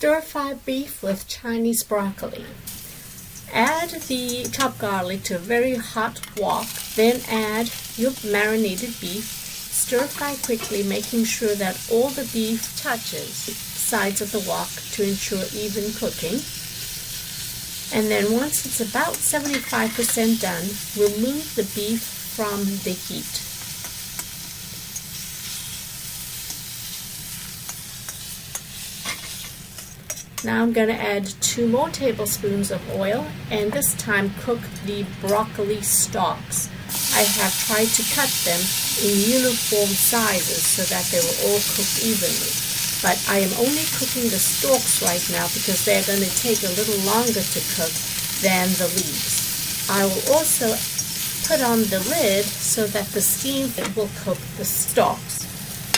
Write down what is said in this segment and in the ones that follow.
Stir-fry beef with Chinese broccoli. Add the chopped garlic to a very hot wok, then add your marinated beef. Stir-fry quickly, making sure that all the beef touches sides of the wok to ensure even cooking. And then once it's about 75% done, remove the beef from the heat. Now I'm going to add 2 more tablespoons of oil, and this time cook the broccoli stalks. I have tried to cut them in uniform sizes so that they will all cook evenly. But I am only cooking the stalks right now because they're going to take a little longer to cook than the leaves. I will also put on the lid so that the steam will cook the stalks.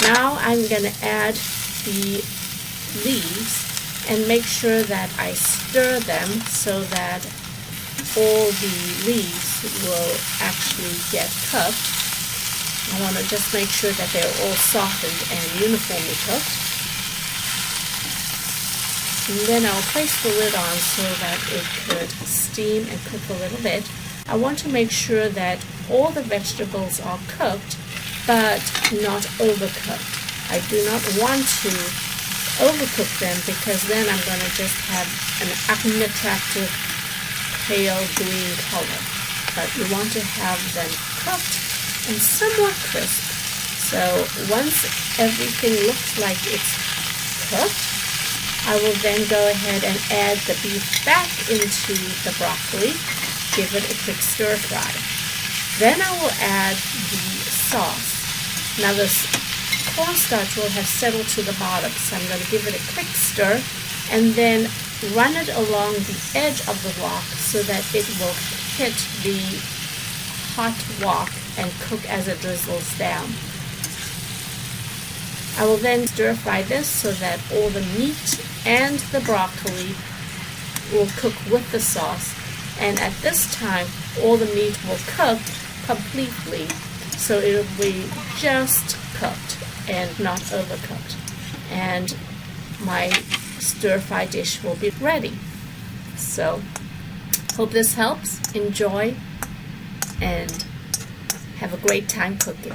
Now I'm going to add the leaves and make sure that I stir them so that all the leaves will actually get cooked. I want to just make sure that they're all softened and uniformly cooked. And then I'll place the lid on so that it could steam and cook a little bit. I want to make sure that all the vegetables are cooked, but not overcooked. I do not want to overcook them because then I'm going to just have an unattractive pale green color. But you want to have them cooked and somewhat crisp. So once everything looks like it's cooked, I will then go ahead and add the beef back into the broccoli, give it a quick stir fry. Then I will add the sauce. Now this cornstarch will have settled to the bottom, so I'm going to give it a quick stir and then run it along the edge of the wok so that it will hit the hot wok and cook as it drizzles down. I will then stir fry this so that all the meat and the broccoli will cook with the sauce, and at this time all the meat will cook completely, so it will be just cooked and not overcooked, and my stir-fry dish will be ready. So hope this helps. Enjoy and have a great time cooking.